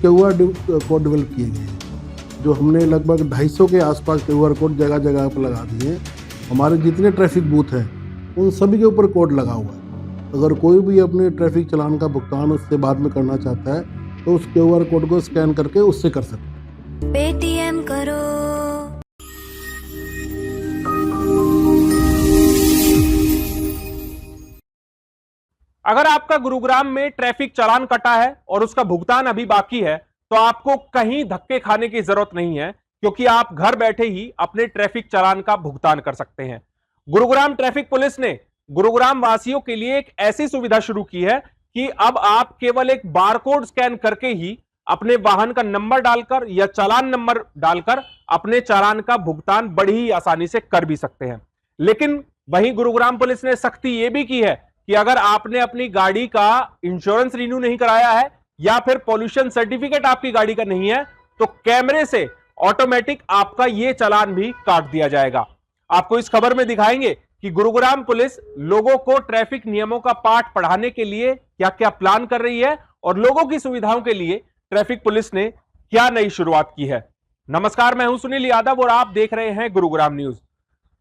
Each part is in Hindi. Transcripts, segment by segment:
QR कोड डेवलप किए गए हैं, जो हमने लगभग 250 के आसपास QR कोड जगह जगह पर लगा दिए हैं। हमारे जितने ट्रैफिक बूथ हैं उन सभी के ऊपर कोड लगा हुआ है। अगर कोई भी अपने ट्रैफिक चालान का भुगतान उससे बाद में करना चाहता है तो उस QR कोड को स्कैन करके उससे कर सकते हैं। पेटीएम करो। अगर आपका गुरुग्राम में ट्रैफिक चालान कटा है और उसका भुगतान अभी बाकी है तो आपको कहीं धक्के खाने की जरूरत नहीं है, क्योंकि आप घर बैठे ही अपने ट्रैफिक चालान का भुगतान कर सकते हैं। गुरुग्राम ट्रैफिक पुलिस ने गुरुग्राम वासियों के लिए एक ऐसी सुविधा शुरू की है कि अब आप केवल एक बारकोड स्कैन करके ही अपने वाहन का नंबर डालकर या चालान नंबर डालकर अपने चालान का भुगतान बड़ी ही आसानी से कर भी सकते हैं। लेकिन वहीं गुरुग्राम पुलिस ने सख्ती यह भी की है कि अगर आपने अपनी गाड़ी का इंश्योरेंस रिन्यू नहीं कराया है या फिर पॉल्यूशन सर्टिफिकेट आपकी गाड़ी का नहीं है तो कैमरे से ऑटोमेटिक आपका यह चालान भी काट दिया जाएगा। आपको इस खबर में दिखाएंगे कि गुरुग्राम पुलिस लोगों को ट्रैफिक नियमों का पाठ पढ़ाने के लिए क्या क्या प्लान कर रही है और लोगों की सुविधाओं के लिए ट्रैफिक पुलिस ने क्या नई शुरुआत की है। नमस्कार, मैं हूं सुनील यादव और आप देख रहे हैं गुरुग्राम न्यूज।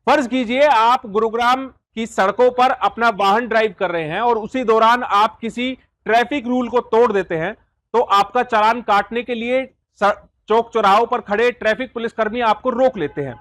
फर्ज कीजिए आप गुरुग्राम की सड़कों पर अपना वाहन ड्राइव कर रहे हैं और उसी दौरान आप किसी ट्रैफिक रूल को तोड़ देते हैं तो आपका चालान काटने के लिए चौक चौराहों पर खड़े ट्रैफिक पुलिसकर्मी आपको रोक लेते हैं।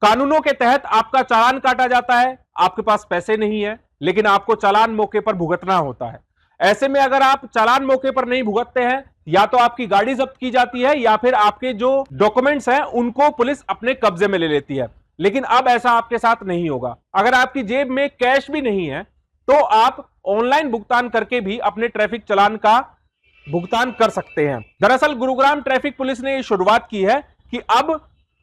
कानूनों के तहत आपका चालान काटा जाता है, आपके पास पैसे नहीं है लेकिन आपको चालान मौके पर भुगतना होता है। ऐसे में अगर आप चालान मौके पर नहीं भुगतते हैं या तो आपकी गाड़ी जब्त की जाती है या फिर आपके जो डॉक्यूमेंट्स हैं उनको पुलिस अपने कब्जे में ले लेती है। लेकिन अब ऐसा आपके साथ नहीं होगा। अगर आपकी जेब में कैश भी नहीं है तो आप ऑनलाइन भुगतान करके भी अपने ट्रैफिक चालान का भुगतान कर सकते हैं। दरअसल गुरुग्राम ट्रैफिक पुलिस ने यह शुरुआत की है कि अब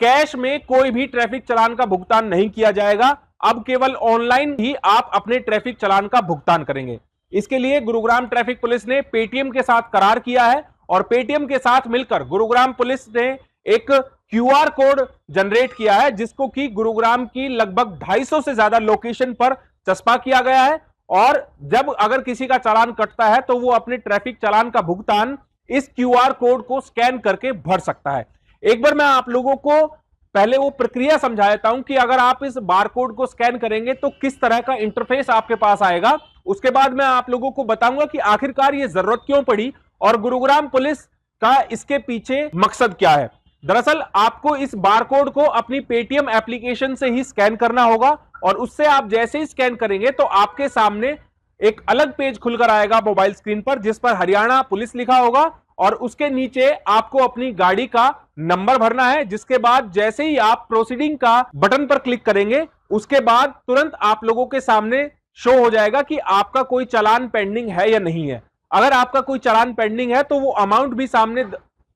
कैश में कोई भी ट्रैफिक चालान का भुगतान नहीं किया जाएगा। अब केवल ऑनलाइन ही आप अपने ट्रैफिक चालान का भुगतान करेंगे। इसके लिए गुरुग्राम ट्रैफिक पुलिस ने पेटीएम के साथ करार किया है और पेटीएम के साथ मिलकर गुरुग्राम पुलिस ने एक QR कोड जनरेट किया है जिसको कि गुरुग्राम की लगभग 250 से ज्यादा लोकेशन पर चस्पा किया गया है। और जब अगर किसी का चालान कटता है तो वो अपने ट्रैफिक चालान का भुगतान इस QR कोड को स्कैन करके भर सकता है। एक बार मैं आप लोगों को पहले वो प्रक्रिया समझा देता हूं कि अगर आप इस बारकोड को स्कैन करेंगे तो किस तरह का इंटरफेस आपके पास आएगा। उसके बाद मैं आप लोगों को बताऊंगा कि आखिरकार ये जरूरत क्यों पड़ी और गुरुग्राम पुलिस का इसके पीछे मकसद क्या है। दरअसल आपको इस बारकोड को अपनी पेटीएम एप्लीकेशन से ही स्कैन करना होगा और उससे आप जैसे ही स्कैन करेंगे तो आपके सामने एक अलग पेज खुलकर आएगा मोबाइल स्क्रीन पर जिस पर हरियाणा पुलिस लिखा होगा और उसके नीचे आपको अपनी गाड़ी का नंबर भरना है। जिसके बाद जैसे ही आप प्रोसीडिंग का बटन पर क्लिक करेंगे उसके बाद तुरंत आप लोगों के सामने शो हो जाएगा कि आपका कोई चालान पेंडिंग है या नहीं है। अगर आपका कोई चालान पेंडिंग है तो वो अमाउंट भी सामने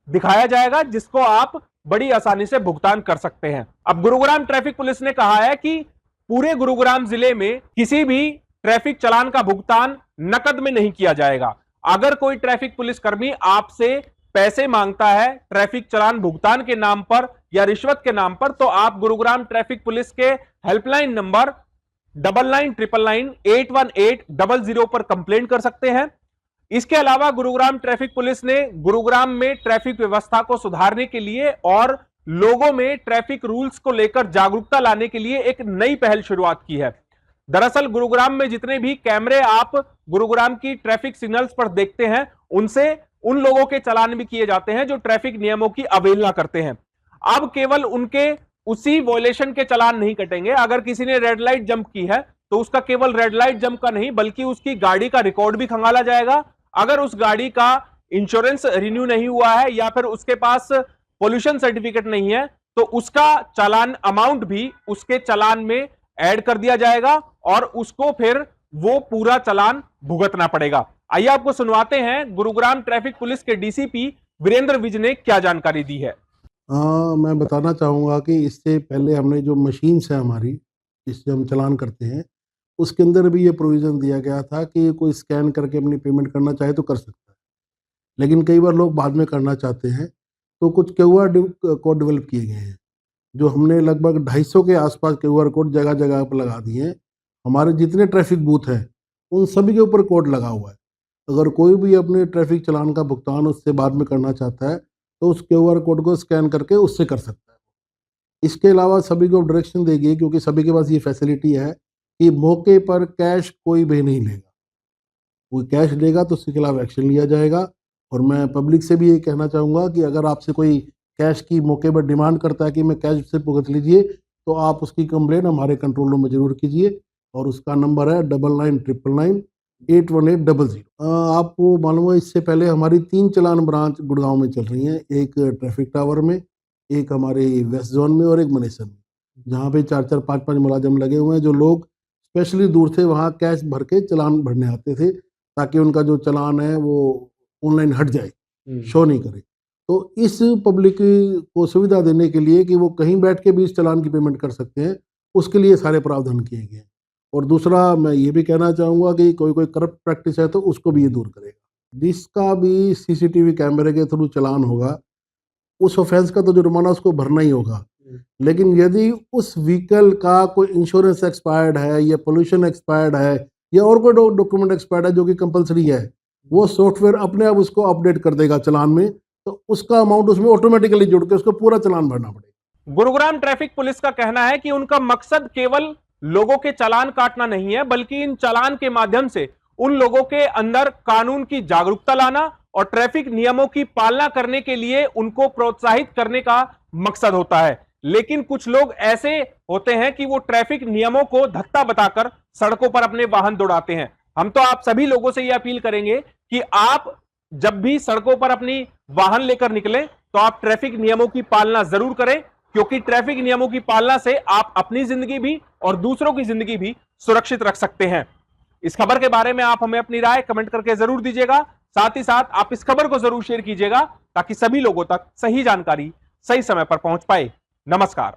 दिखाया जाएगा जिसको आप बड़ी आसानी से भुगतान कर सकते हैं। अब गुरुग्राम ट्रैफिक पुलिस ने कहा है कि पूरे गुरुग्राम जिले में किसी भी ट्रैफिक चालान का भुगतान नकद में नहीं किया जाएगा। अगर कोई ट्रैफिक पुलिसकर्मी आपसे पैसे मांगता है ट्रैफिक चालान भुगतान के नाम पर या रिश्वत के नाम पर तो आप गुरुग्राम ट्रैफिक पुलिस के हेल्पलाइन नंबर 9999811800 पर कंप्लेंट कर सकते हैं। इसके अलावा गुरुग्राम ट्रैफिक पुलिस ने गुरुग्राम में ट्रैफिक व्यवस्था को सुधारने के लिए और लोगों में ट्रैफिक रूल्स को लेकर जागरूकता लाने के लिए एक नई पहल शुरुआत की है। दरअसल गुरुग्राम में जितने भी कैमरे आप गुरुग्राम की ट्रैफिक सिग्नल्स पर देखते हैं उनसे उन लोगों के चालान भी किए जाते हैं जो ट्रैफिक नियमों की अवहेलना करते हैं। अब केवल उनके उसी वॉयलेशन के चालान नहीं कटेंगे। अगर किसी ने रेड लाइट जंप की है तो उसका केवल रेड लाइट जंप का नहीं बल्कि उसकी गाड़ी का रिकॉर्ड भी खंगाला जाएगा। अगर उस गाड़ी का इंश्योरेंस रिन्यू नहीं हुआ है या फिर उसके पास पॉल्यूशन सर्टिफिकेट नहीं है तो उसका चालान अमाउंट भी उसके चालान में ऐड कर दिया जाएगा और उसको फिर वो पूरा चालान भुगतना पड़ेगा। आइए आपको सुनवाते हैं गुरुग्राम ट्रैफिक पुलिस के डीसीपी वीरेंद्र विज ने क्या जानकारी दी है। मैं बताना चाहूँगा कि इससे पहले हमने जो मशीन्स है हमारी जिससे हम चालान करते हैं उसके अंदर भी ये प्रोविज़न दिया गया था कि कोई स्कैन करके अपनी पेमेंट करना चाहे तो कर सकता है। लेकिन कई बार लोग बाद में करना चाहते हैं तो कुछ QR कोड डेवलप किए गए हैं, जो हमने लगभग 250 के आसपास QR कोड जगह जगह पर लगा दिए हैं। हमारे जितने ट्रैफिक बूथ हैं उन सभी के ऊपर कोड लगा हुआ है। अगर कोई भी अपने ट्रैफिक चालान का भुगतान उससे बाद में करना चाहता है तो उस क्यूआर कोड को स्कैन करके उससे कर सकता है। इसके अलावा सभी को डायरेक्शन देगी, क्योंकि सभी के पास ये फैसिलिटी है कि मौके पर कैश कोई भी नहीं लेगा। कोई कैश लेगा तो उसके खिलाफ एक्शन लिया जाएगा। और मैं पब्लिक से भी ये कहना चाहूँगा कि अगर आपसे कोई कैश की मौके पर डिमांड करता है कि मैं कैश से भुगत लीजिए, तो आप उसकी कंप्लेंट हमारे कंट्रोल रूम में ज़रूर कीजिए। और उसका नंबर है 9999981800। आपको मालूम है, इससे पहले हमारी 3 चालान ब्रांच गुड़गांव में चल रही हैं, एक ट्रैफिक टावर में, एक हमारे वेस्ट जोन में और एक मनेसर में, जहाँ पे 4-4 5-5 मुलाजिम लगे हुए हैं, जो लोग स्पेशली दूर से वहाँ कैश भर के चालान भरने आते थे, ताकि उनका जो चालान है वो ऑनलाइन हट जाए, शो नहीं करे। तो इस पब्लिक को सुविधा देने के लिए कि वो कहीं बैठ के भी इस चालान की पेमेंट कर सकते हैं, उसके लिए सारे प्रावधान किए गए हैं। और दूसरा मैं ये भी कहना चाहूँगा कि कोई करप्ट प्रैक्टिस है तो उसको भी ये दूर करेगा। जिसका भी सीसीटीवी कैमरे के थ्रू चालान होगा, उस ऑफेंस का तो जुर्माना उसको भरना ही होगा। लेकिन यदि उस व्हीकल का कोई इंश्योरेंस एक्सपायर्ड है या पोल्यूशन एक्सपायर्ड है या और कोई डॉक्यूमेंट एक्सपायर्ड है जो कि कंपलसरी है, वो सॉफ्टवेयर अपने आप उसको अपडेट कर देगा चालान में, तो उसका अमाउंट उसमें ऑटोमेटिकली जुड़ के उसको पूरा चालान भरना पड़ेगा। गुरुग्राम ट्रैफिक पुलिस का कहना है कि उनका मकसद केवल लोगों के चालान काटना नहीं है, बल्कि इन चालान के माध्यम से उन लोगों के अंदर कानून की जागरूकता लाना और ट्रैफिक नियमों की पालना करने के लिए उनको प्रोत्साहित करने का मकसद होता है। लेकिन कुछ लोग ऐसे होते हैं कि वो ट्रैफिक नियमों को धत्ता बताकर सड़कों पर अपने वाहन दौड़ाते हैं। हम तो आप सभी लोगों से यह अपील करेंगे कि आप जब भी सड़कों पर अपनी वाहन लेकर निकलें तो आप ट्रैफिक नियमों की पालना जरूर करें, क्योंकि ट्रैफिक नियमों की पालना से आप अपनी जिंदगी भी और दूसरों की जिंदगी भी सुरक्षित रख सकते हैं। इस खबर के बारे में आप हमें अपनी राय कमेंट करके जरूर दीजिएगा। साथ ही साथ आप इस खबर को जरूर शेयर कीजिएगा ताकि सभी लोगों तक सही जानकारी सही समय पर पहुंच पाए। नमस्कार।